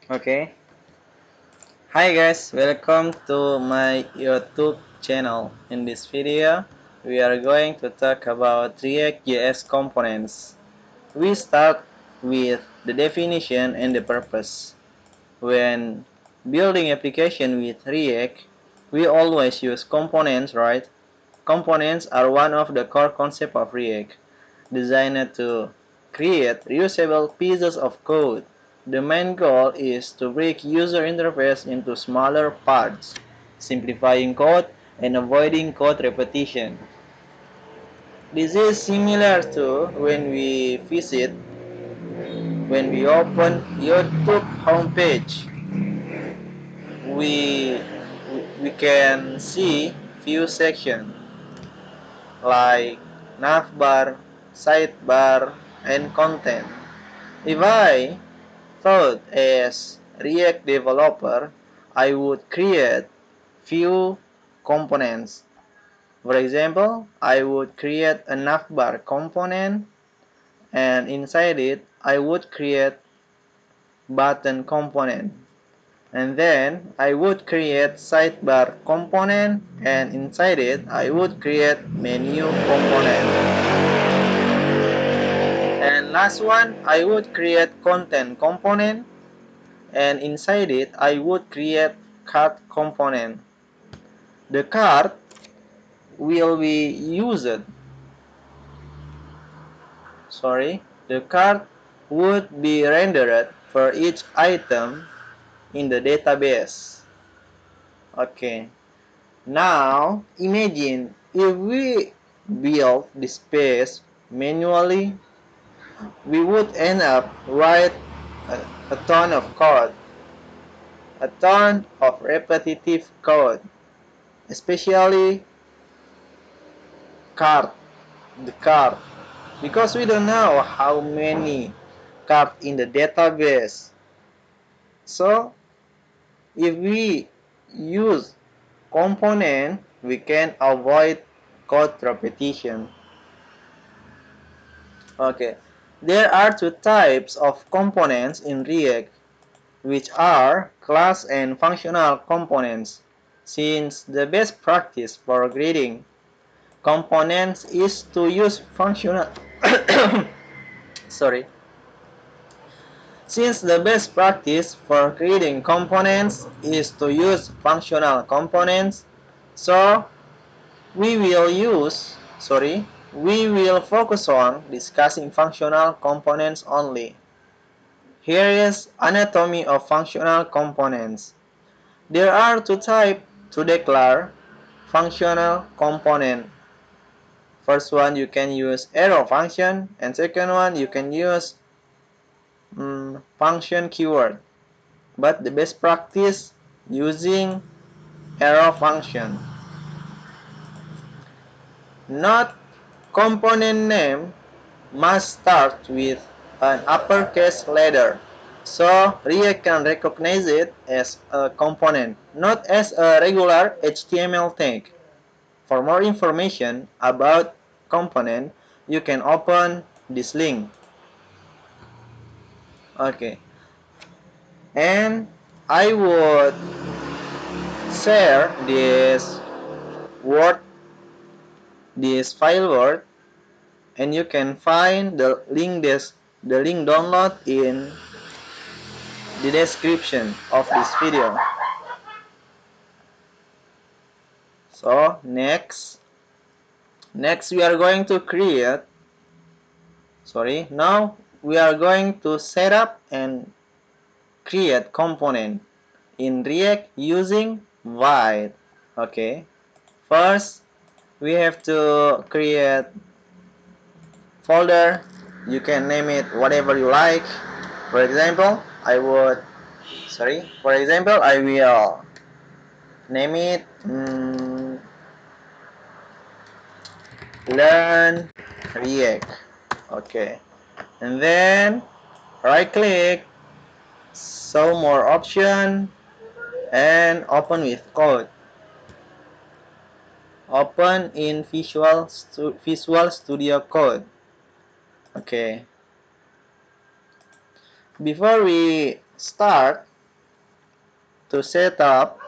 Okay. Hi guys, welcome to my YouTube channel. In this video, we are going to talk about React.js components. We start with the definition and the purpose. When building application with React, we always use components, right? Components are one of the core concepts of React, designed to create reusable pieces of code. The main goal is to break user interface into smaller parts, simplifying code and avoiding code repetition. This is similar to when we open YouTube homepage, we we can see few sections like navbar, sidebar, and content. If I thought as React developer, I would create few components. For example, I would create a navbar component, and inside it I would create button component. And then I would create sidebar component, and inside it I would create menu component. And last one, I would create content component, and inside it I would create card component. The card will be used, the card would be rendered for each item in the database. Okay, now imagine if we build this page manually, we would end up write a ton of code, a ton of repetitive code, especially card, the card, because we don't know how many cards in the database. So if we use component, we can avoid code repetition. Okay, there are two types of components in React, which are class and functional components. Since the best practice for grading components is to use functional sorry Since the best practice for creating components is to use functional components, so we will focus on discussing functional components only. Here is anatomy of functional components. There are two types to declare functional component. First one, you can use arrow function, and second one, you can use function keyword. But the best practice using arrow function. Note, component name must start with an uppercase letter, so React can recognize it as a component, not as a regular HTML tag. For more information about component, you can open this link. Okay, and I would share word this file word, and you can find the link download in the description of this video. So next we are going to create now we are going to set up and create component in React using void. Okay, first we have to create folder. You can name it whatever you like. For example, I will name it learn React. Okay, and then right click, show more option, and open with code. Open in Visual Studio Code. Okay, before we start, to set up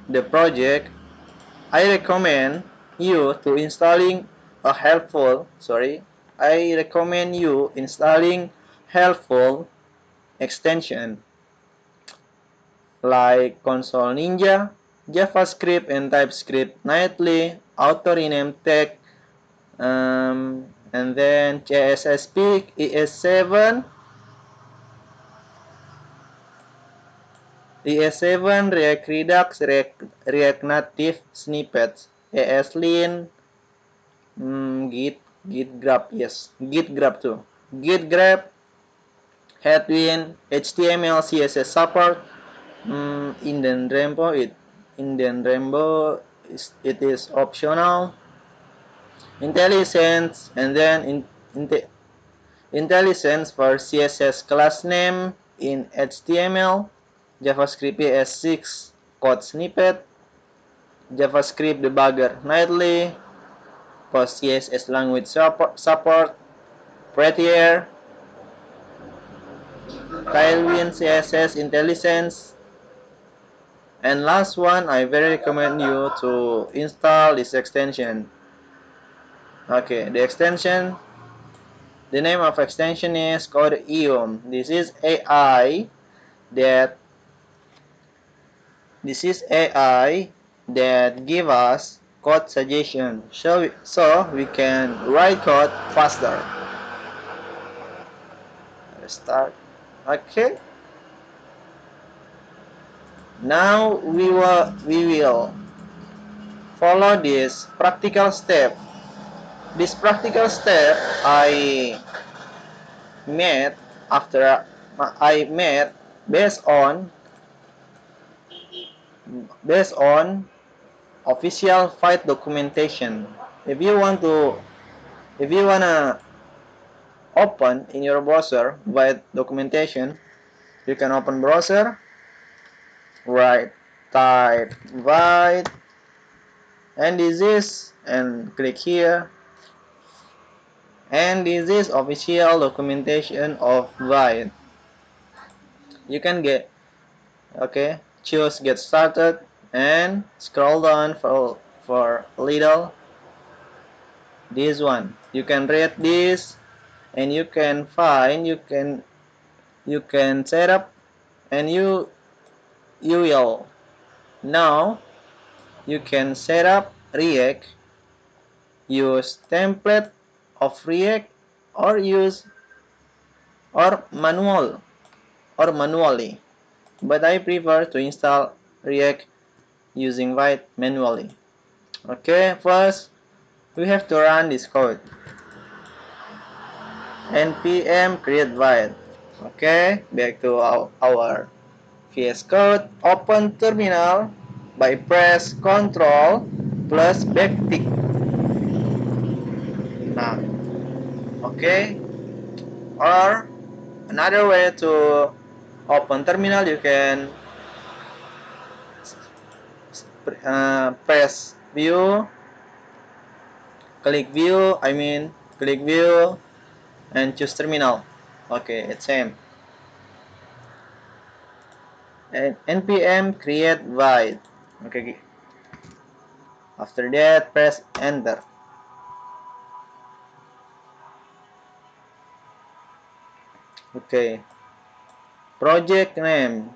the project, I recommend you to installing a helpful, I recommend you installing helpful extension like Console Ninja, JavaScript and TypeScript nightly, auto rename tag, and then CSS Peak, ES7, React Redux, React Native snippets, ESLint, Git Grab, yes, Git Grab too. Git Grab, Headwind, HTML, CSS support, Indian Rainbow it is optional. IntelliSense, and then IntelliSense for CSS class name in HTML, JavaScript ES6 code snippet, JavaScript debugger nightly, post CSS language support, Prettier, Tailwind CSS IntelliSense, and last one, I very recommend you to install this extension. Okay, the name of extension is called EOM. That this is AI that give us code suggestion, so we can write code faster. Let's start. Okay. Now we will follow this practical step. This practical step I made after I made based on based on official flight documentation. If you want to if you wanna open in your browser by documentation, you can open browser, type Vite, and click here, and this is official documentation of Vite. You can choose get started and scroll down for a little. This one, you can read this, and you can find you can set up, and you will now you can set up React, use template of React, or use or manual or manually, but I prefer to install React using Vite manually. Okay, first we have to run this code, npm create Vite. Okay, back to our VS Code. Open terminal by press Ctrl plus backtick. Nah, okay. Or another way to open terminal, you can press view, click view and choose terminal. Okay, it's same. And npm create Vite. Okay. After that, press enter. Okay. Project name.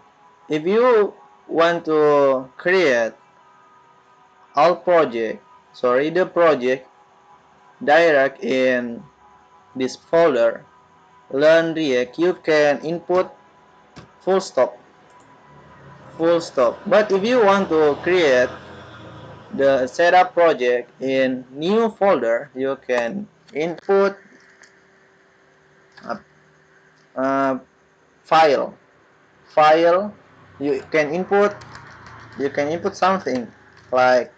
If you want to create the project direct in this folder, learn React, you can input full stop. But if you want to create the setup project in new folder, you can input a, a file. You can input something like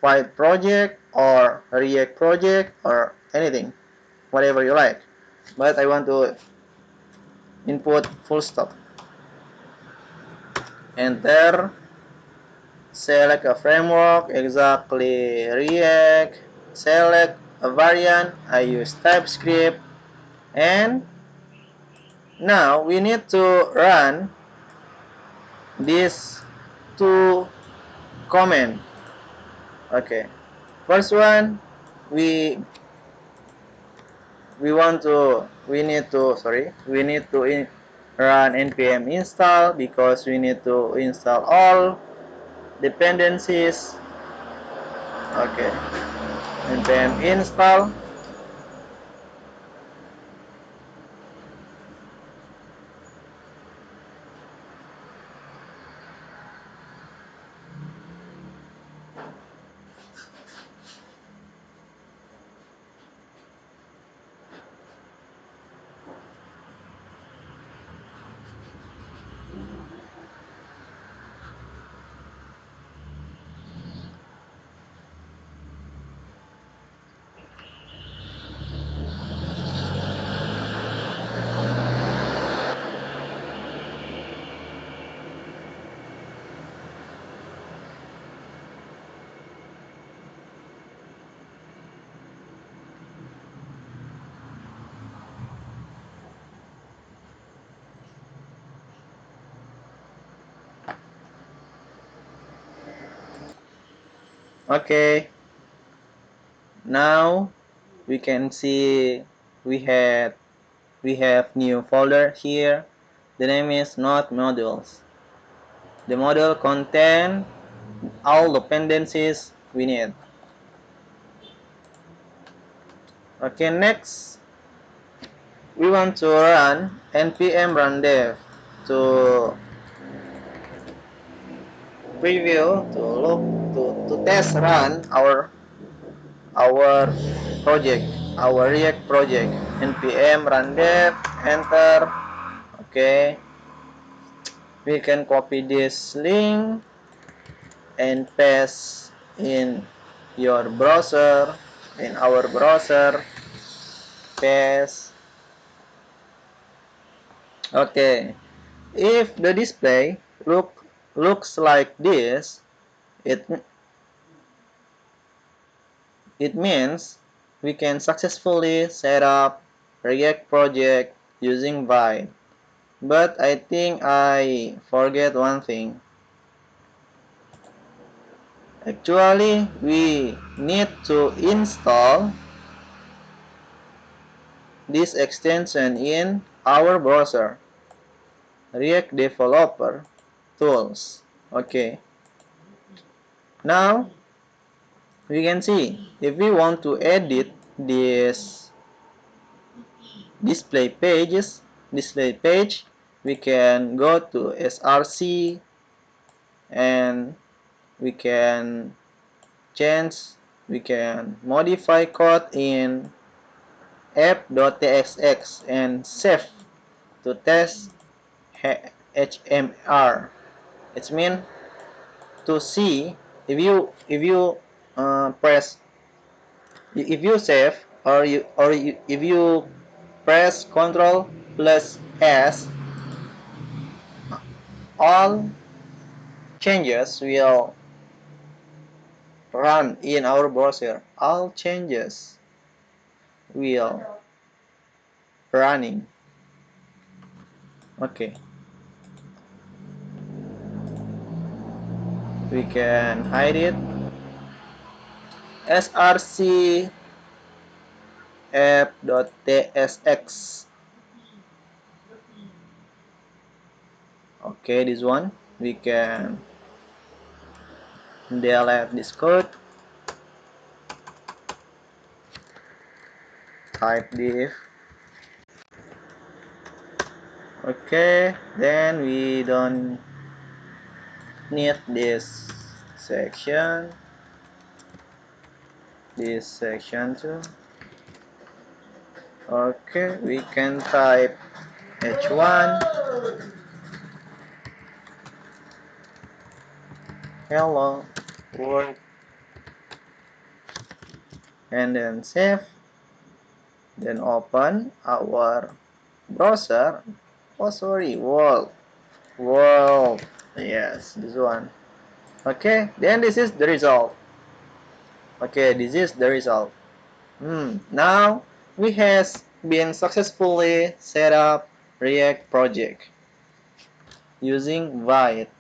Vite project or React project or anything, whatever you like. But I want to input full stop. Enter. Select a framework, exactly React. Select a variant, I use TypeScript, and Now we need to run these two command. Okay, first one, we we need to run npm install because we need to install all dependencies. Okay, npm install. Okay, now we can see we had we have new folder here. The name is node modules. The module contain all dependencies we need. Okay, next we want to run npm run dev to preview to test run our project, our React project. Npm run dev, enter. Okay, we can copy this link and paste in your browser, in our browser. Paste. Okay, if the display looks like this, it it means we can successfully set up React project using Vite. But I think I forget one thing. Actually, we need to install this extension in our browser. React Developer Tools. Okay. Now, we can see if we want to edit this display page, we can go to src and we can change, we can modify code in app.tsx and save to test HMR. It means to see if you press, if you save if you press Ctrl plus S, all changes will run in our browser. All changes will running. Okay, we can hide it. src app.tsx. Okay, this one we can delete this code, type div. Okay, then we don't need section this section too. Okay, we can type h1 hello world and then save, then open our browser. Oh sorry, world, yes, this one. Okay, then this is the result. Okay, this is the result. Now we has been successfully set up React project using Vite.